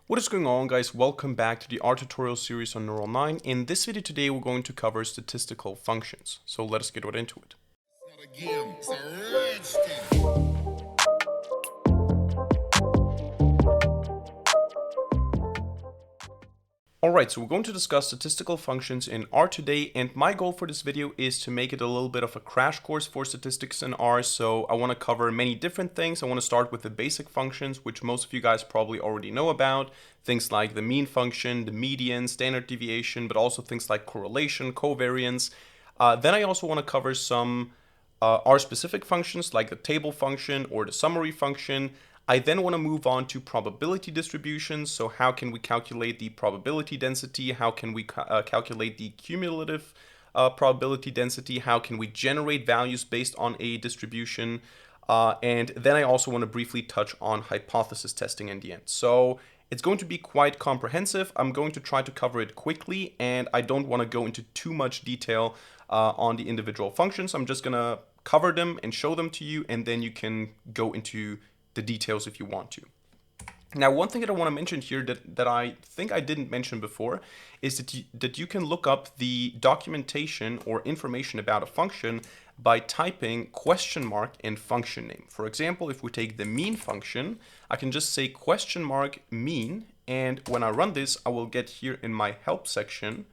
What is going on, guys? Welcome back to the R tutorial series on Neural 9. In this video today, we're going to cover statistical functions. So let us get right into it. Alright, so we're going to discuss statistical functions in R today, and my goal for this video is to make it a little bit of a crash course for statistics in R. So I want to cover many different things. I want to start with the basic functions, which most of you guys probably already know about. Things like the mean function, the median, standard deviation, but also things like correlation, covariance. Then I also want to cover some R-specific functions like the table function or the summary function. I then want to move on to probability distributions. So how can we calculate the probability density? How can we calculate the cumulative probability density? How can we generate values based on a distribution? And then I also want to briefly touch on hypothesis testing in the end. So it's going to be quite comprehensive. I'm going to try to cover it quickly, and I don't want to go into too much detail on the individual functions. I'm just going to cover them and show them to you, and then you can go into the details if you want to. Now, one thing that I want to mention here that I think I didn't mention before is that you can look up the documentation or information about a function by typing question mark in function name. For example, if we take the mean function, I can just say question mark mean, and when I run this, I will get here in my help section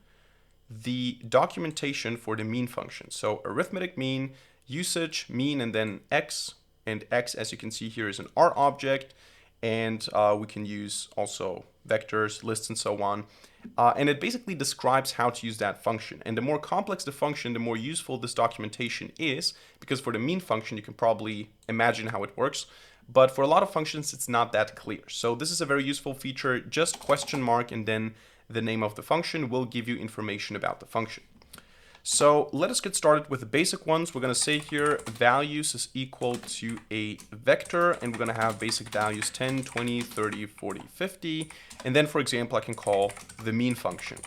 the documentation for the mean function. So arithmetic mean, usage, mean, and then x. And x, as you can see here, is an R object, and we can use also vectors, lists, and so on. And it basically describes how to use that function. And the more complex the function, the more useful this documentation is, because for the mean function, you can probably imagine how it works. But for a lot of functions, it's not that clear. So this is a very useful feature. Just question mark and then the name of the function will give you information about the function. So let us get started with the basic ones. We're going to say here values is equal to a vector, and we're going to have basic values 10, 20, 30, 40, 50. And then, for example, I can call the mean function.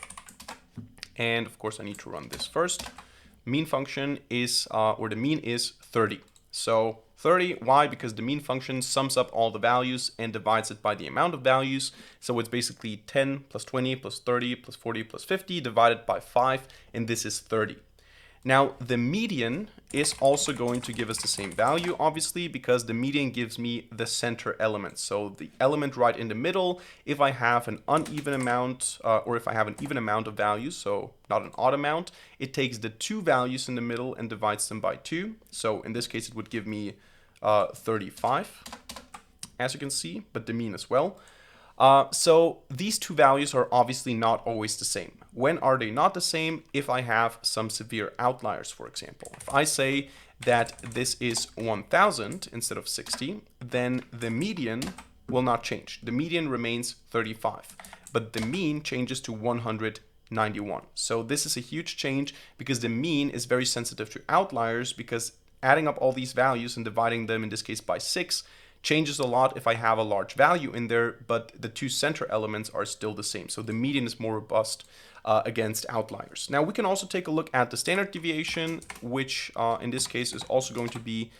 And of course, I need to run this first. Mean function is, or the mean is 30. So 30, why? Because the mean function sums up all the values and divides it by the amount of values. So it's basically 10 plus 20 plus 30 plus 40 plus 50 divided by 5, and this is 30. Now, the median is also going to give us the same value, obviously, because the median gives me the center element. So the element right in the middle, if I have an uneven amount, or if I have an even amount of values, so not an odd amount, it takes the two values in the middle and divides them by 2. So in this case, it would give me 35, as you can see, but the mean as well. So these two values are obviously not always the same. When are they not the same? If I have some severe outliers, for example. If I say that this is 1000 instead of 60, then the median will not change. The median remains 35, but the mean changes to 191. So this is a huge change because the mean is very sensitive to outliers, because adding up all these values and dividing them, in this case by 6, changes a lot if I have a large value in there, but the two center elements are still the same. So the median is more robust against outliers. Now we can also take a look at the standard deviation, which in this case is also going to be,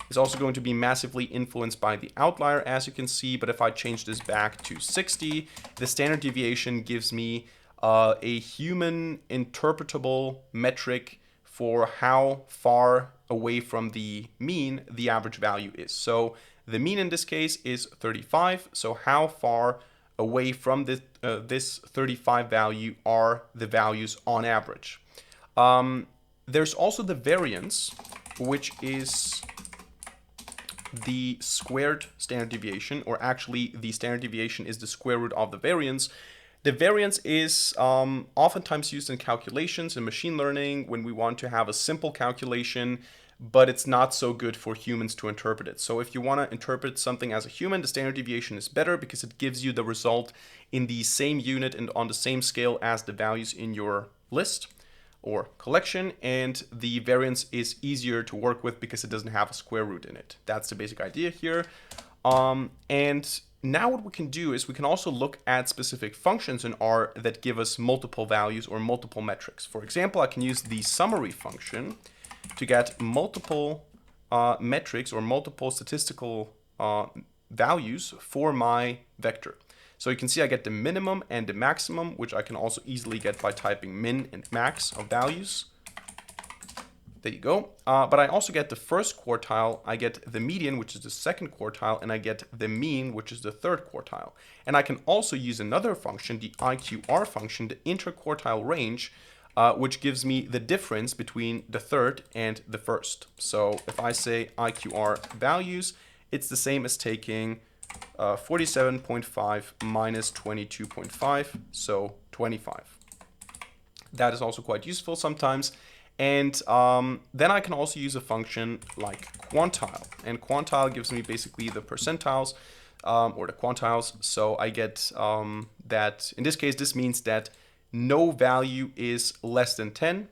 is also going to be massively influenced by the outlier, as you can see. But if I change this back to 60, the standard deviation gives me a human interpretable metric for how far away from the mean the average value is. So the mean in this case is 35. So how far away from this 35 value are the values on average? There's also the variance, which is the squared standard deviation, or actually the standard deviation is the square root of the variance. The variance is oftentimes used in calculations in machine learning when we want to have a simple calculation, but it's not so good for humans to interpret it. So if you want to interpret something as a human, the standard deviation is better because it gives you the result in the same unit and on the same scale as the values in your list or collection, and the variance is easier to work with because it doesn't have a square root in it. That's the basic idea here. And now what we can do is we can also look at specific functions in R that give us multiple values or multiple metrics. For example, I can use the summary function to get multiple metrics or multiple statistical values for my vector. So you can see I get the minimum and the maximum, which I can also easily get by typing min and max of values. There you go. But I also get the first quartile, I get the median, which is the second quartile, and I get the mean, which is the third quartile. And I can also use another function, the IQR function, the interquartile range, which gives me the difference between the third and the first. So if I say IQR values, it's the same as taking 47.5 minus 22.5, so 25. That is also quite useful sometimes. And then I can also use a function like quantile. And quantile gives me basically the percentiles or the quantiles. So I get that, in this case, this means that no value is less than 10.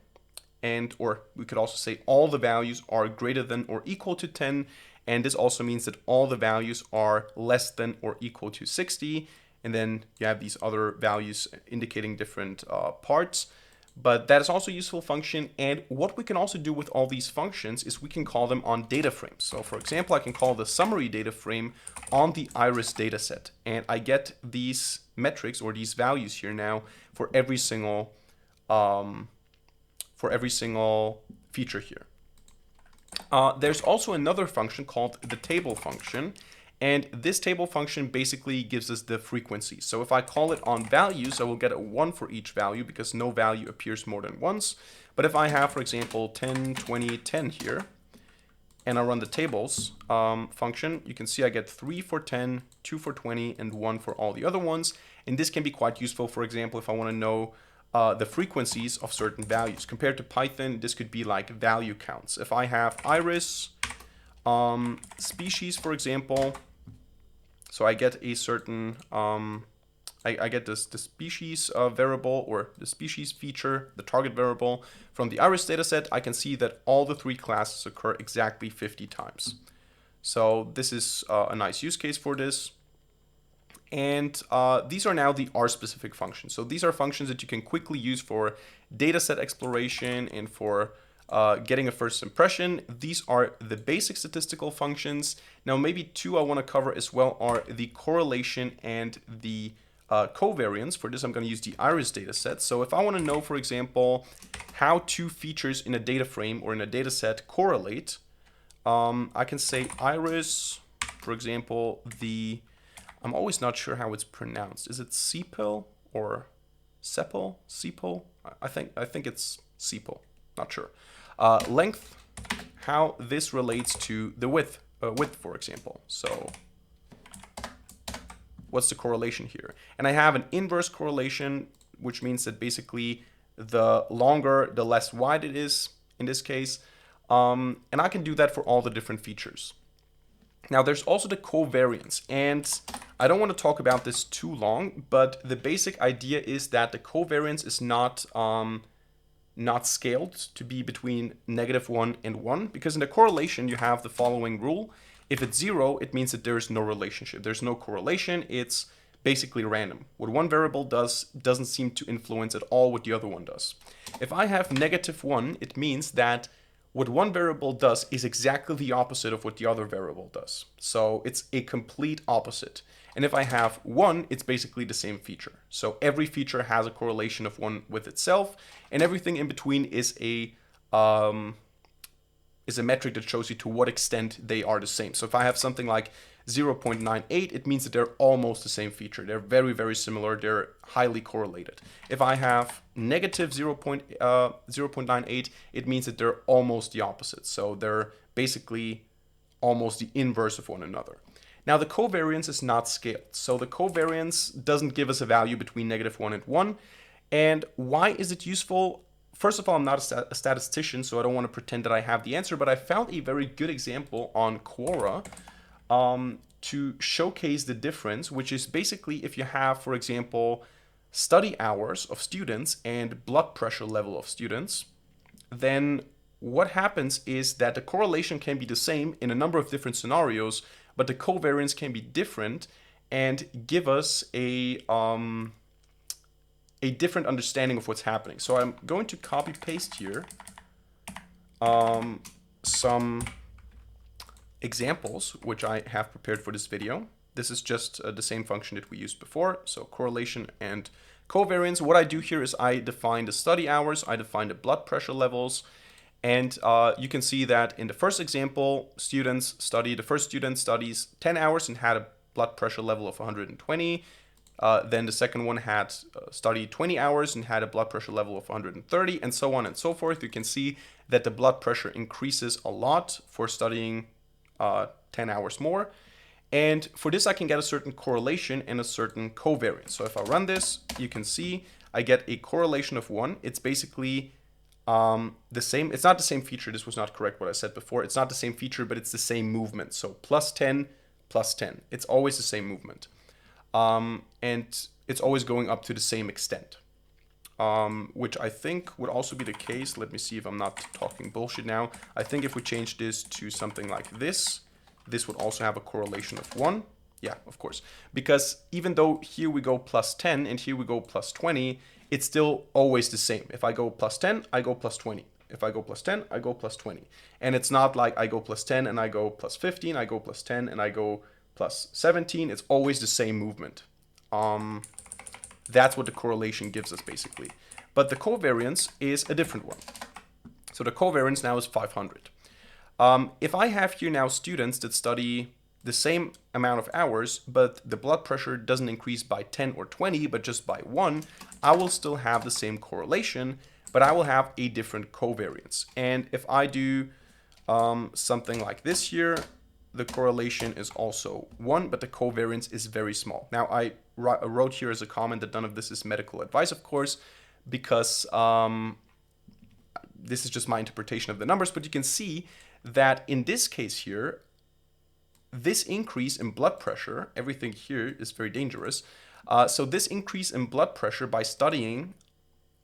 And, or we could also say all the values are greater than or equal to 10. And this also means that all the values are less than or equal to 60. And then you have these other values indicating different parts. But that is also a useful function. And what we can also do with all these functions is we can call them on data frames. So for example, I can call the summary data frame on the iris dataset. And I get these metrics or these values here now for every single feature here. There's also another function called the table function. And this table function basically gives us the frequency. So if I call it on values, I will get a 1 for each value because no value appears more than once. But if I have, for example, 10, 20, 10 here, and I run the tables function, you can see I get 3 for 10, 2 for 20, and 1 for all the other ones. And this can be quite useful, for example, if I want to know the frequencies of certain values. Compared to Python, this could be like value counts. If I have iris species, for example, so I get a certain, I get the species variable or the species feature, the target variable from the iris dataset. I can see that all the 3 classes occur exactly 50 times. So this is a nice use case for this. And these are now the R-specific functions. So these are functions that you can quickly use for dataset exploration and for getting a first impression. These are the basic statistical functions. Now maybe 2 I want to cover as well are the correlation and the covariance. For this I'm going to use the iris dataset. So if I want to know, for example, how 2 features in a data frame or in a dataset correlate, I can say iris, for example, I'm always not sure how it's pronounced. Is it sepal or sepal? Sepal? I think it's sepal. Not sure. Length, how this relates to the width, for example. So what's the correlation here? And I have an inverse correlation, which means that basically the longer, the less wide it is in this case. And I can do that for all the different features. Now there's also the covariance, and I don't want to talk about this too long, but the basic idea is that the covariance is not scaled to be between -1 and 1, because in the correlation you have the following rule. If it's 0, it means that there is no relationship. There's no correlation. It's basically random. What one variable does doesn't seem to influence at all what the other one does. If I have -1, it means that what one variable does is exactly the opposite of what the other variable does. So it's a complete opposite. And if I have 1, it's basically the same feature. So every feature has a correlation of 1 with itself, and everything in between is a metric that shows you to what extent they are the same. So if I have something like 0.98, it means that they're almost the same feature. They're very, very similar. They're highly correlated. If I have negative 0.98, it means that they're almost the opposite. So they're basically almost the inverse of one another. Now the covariance is not scaled. So the covariance doesn't give us a value between -1 and 1. And why is it useful? First of all, I'm not a statistician, so I don't want to pretend that I have the answer, but I found a very good example on Quora to showcase the difference, which is basically if you have, for example, study hours of students and blood pressure level of students, then what happens is that the correlation can be the same in a number of different scenarios, but the covariance can be different and give us a different understanding of what's happening. So I'm going to copy paste here some examples, which I have prepared for this video. This is just the same function that we used before, so correlation and covariance. What I do here is I define the study hours, I define the blood pressure levels, and you can see that in the first example, the first student studies 10 hours and had a blood pressure level of 120. Then the second one had studied 20 hours and had a blood pressure level of 130, and so on and so forth. You can see that the blood pressure increases a lot for studying 10 hours more. And for this, I can get a certain correlation and a certain covariance. So if I run this, you can see I get a correlation of 1. It's basically the same. It's not the same feature. This was not correct what I said before. It's not the same feature, but it's the same movement. So plus 10, plus 10. It's always the same movement. And it's always going up to the same extent, which I think would also be the case. Let me see if I'm not talking bullshit now. I think if we change this to something like this would also have a correlation of 1. Yeah, of course. Because even though here we go plus 10 and here we go plus 20, it's still always the same. If I go plus 10, I go plus 20. If I go plus 10, I go plus 20. And it's not like I go plus 10 and I go plus 15, I go plus 10 and I go plus 17. It's always the same movement. That's what the correlation gives us basically. But the covariance is a different one. So the covariance now is 500. If I have here now students that study the same amount of hours, but the blood pressure doesn't increase by 10 or 20, but just by 1, I will still have the same correlation, but I will have a different covariance. And if I do something like this here, the correlation is also 1, but the covariance is very small. Now, I wrote here as a comment that none of this is medical advice, of course, because this is just my interpretation of the numbers, but you can see that in this case here, this increase in blood pressure, everything here is very dangerous. So this increase in blood pressure by studying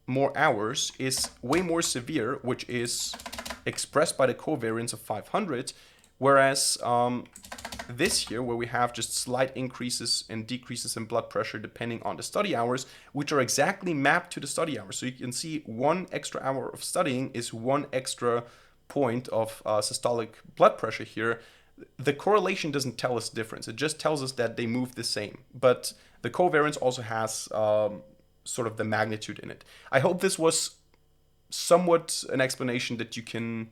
more hours is way more severe, which is expressed by the covariance of 500, whereas this here, where we have just slight increases and decreases in blood pressure depending on the study hours, which are exactly mapped to the study hours. So you can see 1 extra hour of studying is 1 extra point of systolic blood pressure here. The correlation doesn't tell us the difference. It just tells us that they move the same. But the covariance also has sort of the magnitude in it. I hope this was somewhat an explanation that you can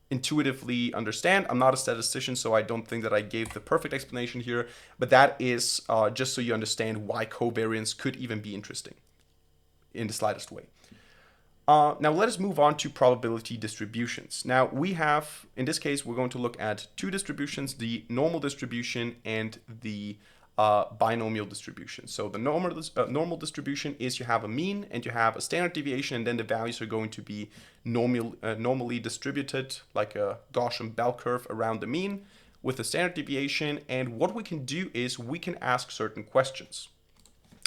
intuitively understand. I'm not a statistician, so I don't think that I gave the perfect explanation here, but that is just so you understand why covariance could even be interesting in the slightest way. Now let us move on to probability distributions. Now we have, in this case, we're going to look at 2 distributions, the normal distribution and the binomial distribution. So the normal distribution is you have a mean and you have a standard deviation, and then the values are going to be normally distributed like a Gaussian bell curve around the mean with a standard deviation. And what we can do is we can ask certain questions.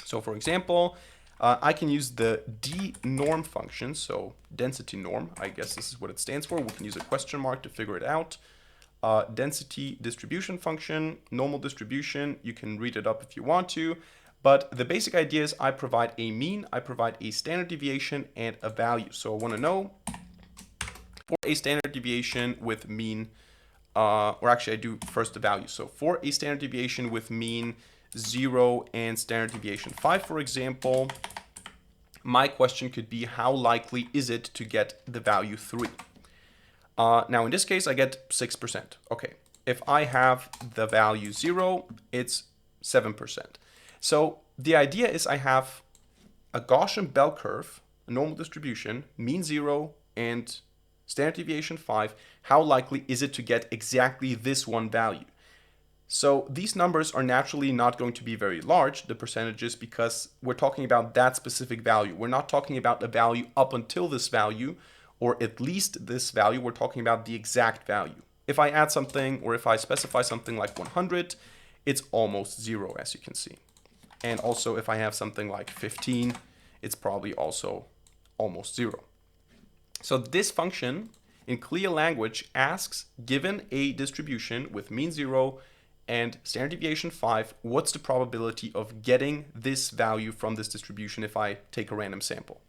So for example, I can use the d-norm function, so density norm, I guess this is what it stands for. We can use a question mark to figure it out. Density distribution function, normal distribution, you can read it up if you want to. But the basic idea is I provide a mean, I provide a standard deviation, and a value. So I want to know for a standard deviation with mean, or actually I do first the value. So for a standard deviation with mean 0 and standard deviation 5, for example, my question could be how likely is it to get the value 3? Now in this case I get 6%. Okay, if I have the value 0, it's 7%. So the idea is I have a Gaussian bell curve, a normal distribution, mean 0 and standard deviation 5. How likely is it to get exactly this one value? So these numbers are naturally not going to be very large, the percentages, because we're talking about that specific value. We're not talking about a value up until this value, or at least this value. We're talking about the exact value. If I add something, or if I specify something like 100, it's almost 0, as you can see. And also if I have something like 15, it's probably also almost 0. So this function in clear language asks, given a distribution with mean 0 and standard deviation 5, what's the probability of getting this value from this distribution if I take a random sample?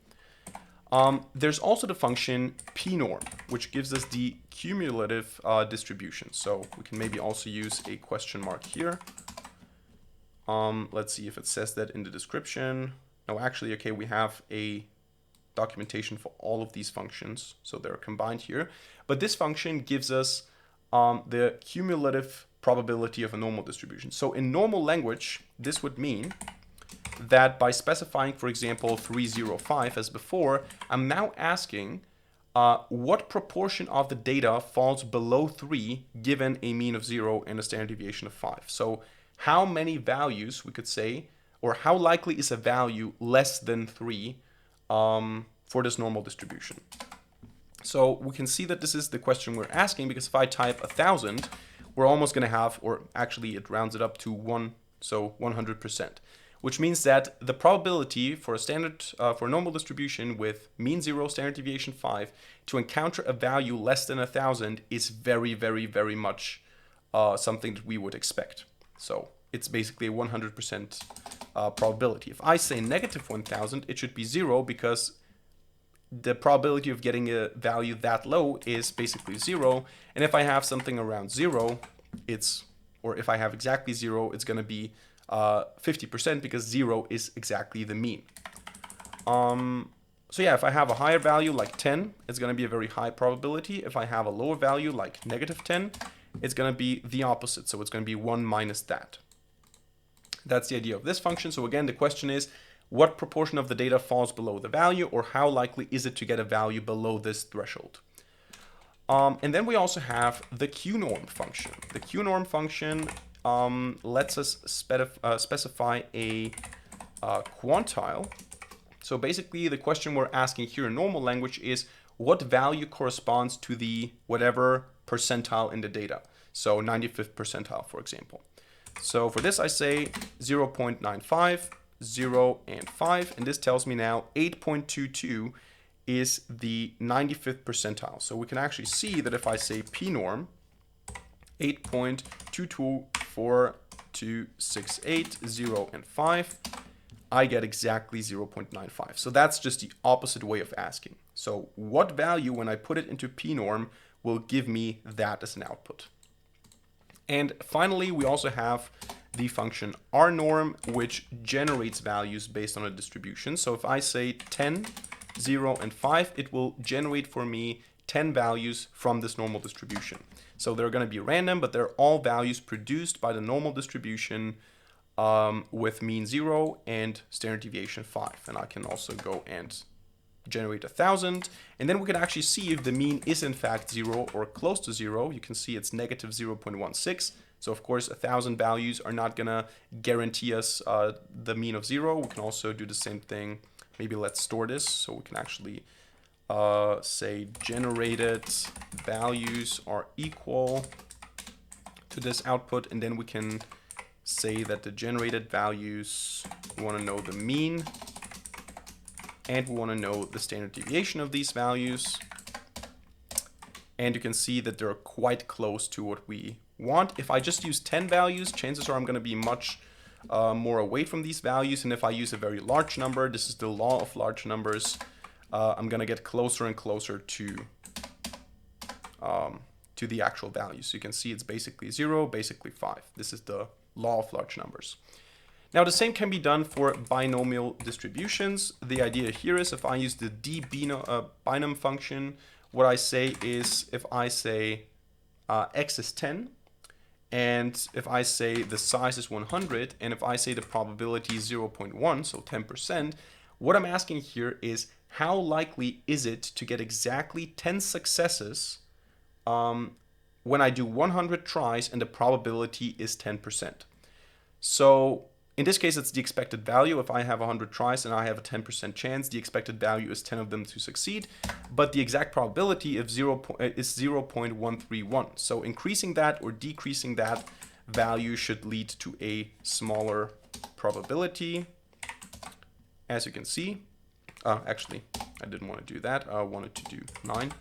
There's also the function pnorm, which gives us the cumulative distribution. So we can maybe also use a question mark here. Let's see if it says that in the description. No, actually, okay, we have a documentation for all of these functions, so they're combined here. But this function gives us the cumulative probability of a normal distribution. So in normal language, this would mean that by specifying, for example, 305 as before, I'm now asking what proportion of the data falls below 3 given a mean of 0 and a standard deviation of 5. So how many values, we could say, or how likely is a value less than 3 for this normal distribution? So we can see that this is the question we're asking, because if I type 1,000, we're almost going to have, or actually it rounds it up to 1, so 100%. Which means that the probability for a standard, for a normal distribution with mean 0, standard deviation 5, to encounter a value less than 1,000 is very, very, very much something that we would expect. So it's basically a 100% probability. If I say negative 1,000, it should be 0, because the probability of getting a value that low is basically 0. And if I have something around 0, or if I have exactly 0, it's going to be 50%, because 0 is exactly the mean. So yeah, if I have a higher value like 10, it's going to be a very high probability. If I have a lower value like negative 10, it's going to be the opposite. So it's going to be 1 minus that. That's the idea of this function. So again, the question is, what proportion of the data falls below the value, or how likely is it to get a value below this threshold? And then we also have the qnorm function. The qnorm function lets us specify a quantile. So basically the question we're asking here in normal language is what value corresponds to the whatever percentile in the data. So 95th percentile, for example. So for this I say 0.95, 0, and 5, and this tells me now 8.22 is the 95th percentile. So we can actually see that if I say pnorm 8.22428, 0, and 5, I get exactly 0.95. So that's just the opposite way of asking. So what value, when I put it into pnorm, will give me that as an output? And finally, we also have the function rnorm, which generates values based on a distribution. So if I say 10, 0, and 5, it will generate for me 10 values from this normal distribution. So they're going to be random, but they're all values produced by the normal distribution with mean 0 and standard deviation 5. And I can also go and generate 1,000. And then we can actually see if the mean is in fact 0 or close to 0. You can see it's negative 0.16. So of course 1,000 values are not going to guarantee us the mean of 0. We can also do the same thing. Maybe let's store this so we can actually say generated values are equal to this output, and then we can say that the generated values, we want to know the mean and we want to know the standard deviation of these values. And you can see that they're quite close to what we want. If I just use 10 values, chances are I'm going to be much more away from these values. And if I use a very large number, this is the law of large numbers, I'm going to get closer and closer to the actual value. So you can see it's basically 0, basically 5. This is the law of large numbers. Now the same can be done for binomial distributions. The idea here is if I use the binom function, what I say is if I say x is 10, and if I say the size is 100, and if I say the probability is 0.1, so 10%, what I'm asking here is how likely is it to get exactly 10 successes when I do 100 tries and the probability is 10%. So in this case, it's the expected value. If I have 100 tries and I have a 10% chance, the expected value is 10 of them to succeed. But the exact probability of is 0.131. So increasing that or decreasing that value should lead to a smaller probability. As you can see, actually, I didn't want to do that. I wanted to do 9.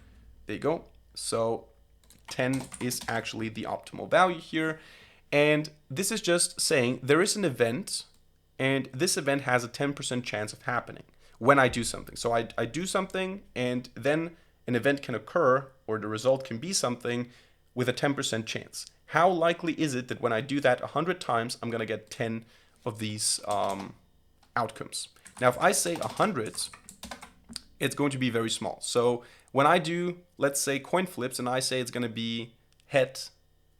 There you go. So 10 is actually the optimal value here. And this is just saying there is an event, and this event has a 10% chance of happening. when I do something. So I do something, and then an event can occur, or the result can be something with a 10% chance. How likely is it that when I do that 100 times, I'm going to get 10 of these outcomes? Now, if I say 100, it's going to be very small. So when I do, let's say, coin flips, and I say it's going to be head,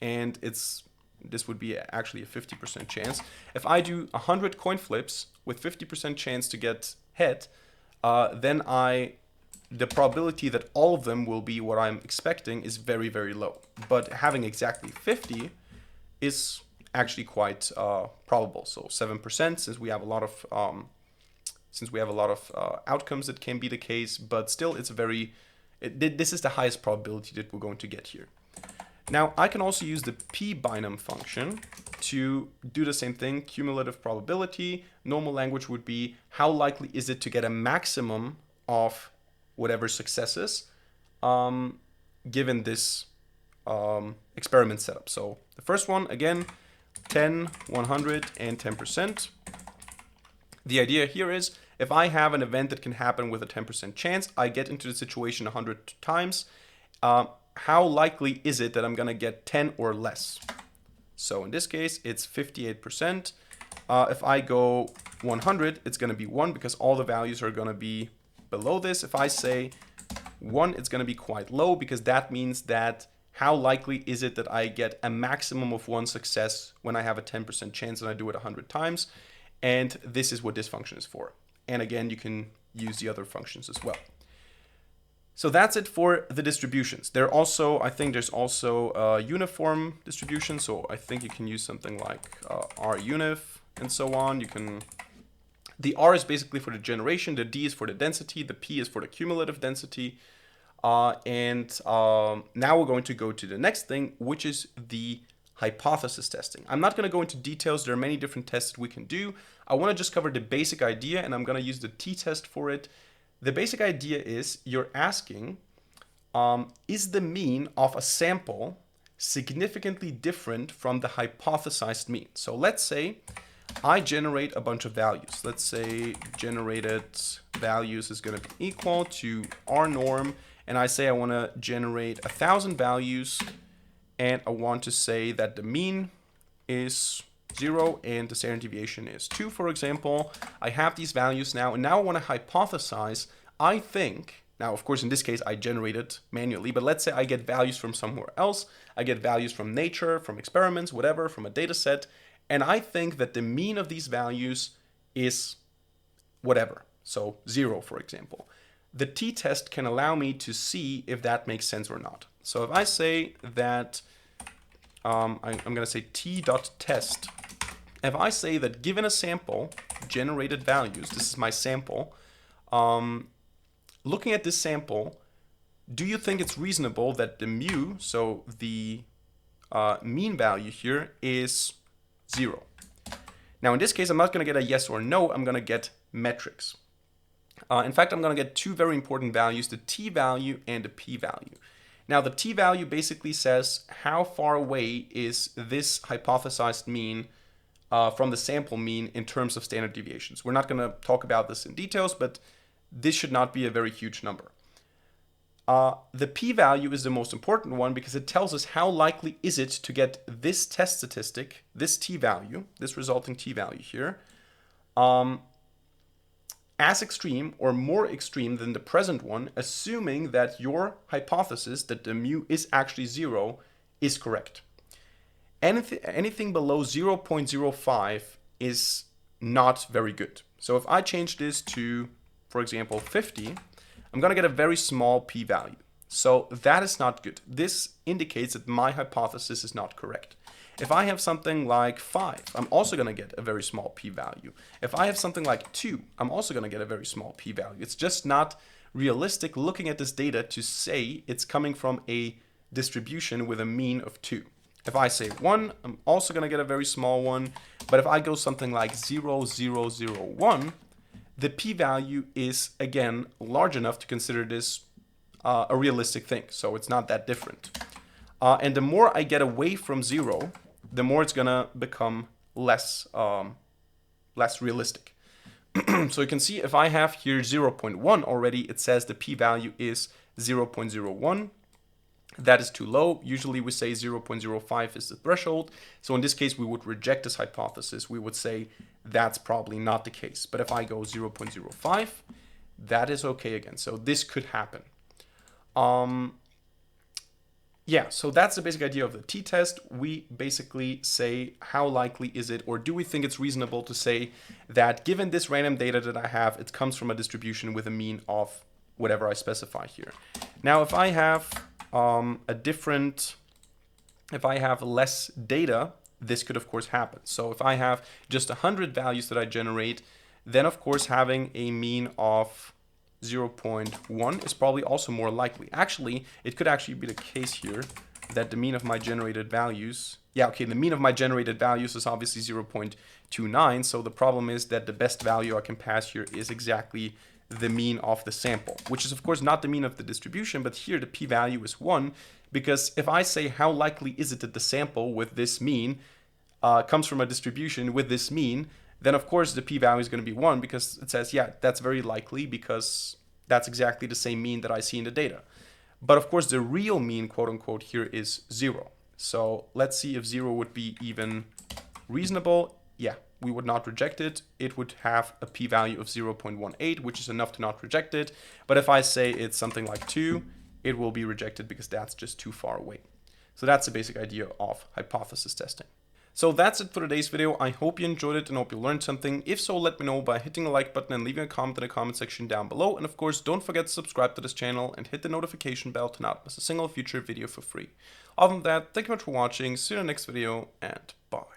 and this would be actually a 50% chance. If I do 100 coin flips with 50% chance to get head, then the probability that all of them will be what I'm expecting is very, very low. But having exactly 50 is actually quite probable. So 7%, since we have a lot of outcomes that can be the case, but still it's this is the highest probability that we're going to get here. Now I can also use the p-binom function to do the same thing, cumulative probability. Normal language would be how likely is it to get a maximum of whatever successes given this experiment setup. So the first one, again, 10, 100, and 10%. The idea here is if I have an event that can happen with a 10% chance, I get into the situation 100 times. How likely is it that I'm going to get 10 or less? So in this case, it's 58%. If I go 100, it's going to be 1 because all the values are going to be below this. If I say 1, it's going to be quite low because that means that how likely is it that I get a maximum of 1 success when I have a 10% chance and I do it 100 times? And this is what this function is for. And again, you can use the other functions as well. So that's it for the distributions. I think there's also a uniform distribution. So I think you can use something like RUnif and so on. The R is basically for the generation, the D is for the density, the P is for the cumulative density. Now we're going to go to the next thing, which is the hypothesis testing. I'm not going to go into details. There are many different tests that we can do. I want to just cover the basic idea, and I'm going to use the t-test for it. The basic idea is you're asking, is the mean of a sample significantly different from the hypothesized mean? So let's say I generate a bunch of values. Let's say generated values is going to be equal to R norm, and I say I want to generate 1,000 values, and I want to say that the mean is 0 and the standard deviation is 2, for example. I have these values now, and now I want to hypothesize. I think, now of course in this case I generated manually, but let's say I get values from somewhere else. I get values from nature, from experiments, whatever, from a data set, and I think that the mean of these values is whatever, so 0, for example. The t-test can allow me to see if that makes sense or not. So if I say that, I'm going to say t.test. If I say that given a sample, generated values, this is my sample, looking at this sample, do you think it's reasonable that the mu, so the mean value here, is 0? Now in this case, I'm not going to get a yes or no, I'm going to get metrics. In fact, I'm going to get two very important values, the t-value and the p-value. Now the t-value basically says how far away is this hypothesized mean from the sample mean in terms of standard deviations. We're not going to talk about this in details, but this should not be a very huge number. The p-value is the most important one because it tells us how likely is it to get this test statistic, this t-value, this resulting t-value here, as extreme or more extreme than the present one, assuming that your hypothesis that the mu is actually 0 is correct. Anything below 0.05 is not very good. So if I change this to, for example, 50, I'm going to get a very small p-value. So that is not good. This indicates that my hypothesis is not correct. If I have something like 5, I'm also going to get a very small p-value. If I have something like 2, I'm also going to get a very small p-value. It's just not realistic looking at this data to say it's coming from a distribution with a mean of 2. If I say 1, I'm also going to get a very small one. But if I go something like 0.0001, the p-value is, again, large enough to consider this a realistic thing. So it's not that different. And the more I get away from 0, the more it's going to become less realistic. So you can see if I have here 0.1 already, it says the p-value is 0.01. That is too low. Usually we say 0.05 is the threshold. So in this case, we would reject this hypothesis. We would say that's probably not the case. But if I go 0.05, that is okay again. So this could happen. Yeah, so that's the basic idea of the t-test. We basically say how likely is it, or do we think it's reasonable to say that given this random data that I have, it comes from a distribution with a mean of whatever I specify here. Now, if I have if I have less data, this could of course happen. So if I have just 100 values that I generate, then of course having a mean of 0.1 is probably also more likely. Actually, it could actually be the case here that the mean of my generated values, the mean of my generated values is obviously 0.29. So the problem is that the best value I can pass here is exactly the mean of the sample, which is of course not the mean of the distribution, but here the p-value is 1, because if I say how likely is it that the sample with this mean comes from a distribution with this mean, then of course the p-value is going to be 1, because it says, yeah, that's very likely because that's exactly the same mean that I see in the data. But of course the real mean, quote unquote, here is 0. So let's see if 0 would be even reasonable. Yeah, we would not reject it. It would have a p-value of 0.18, which is enough to not reject it. But if I say it's something like 2, it will be rejected because that's just too far away. So that's the basic idea of hypothesis testing. So that's it for today's video. I hope you enjoyed it and hope you learned something. If so, let me know by hitting the like button and leaving a comment in the comment section down below. And of course, don't forget to subscribe to this channel and hit the notification bell to not miss a single future video for free. Other than that, thank you much for watching. See you in the next video and bye.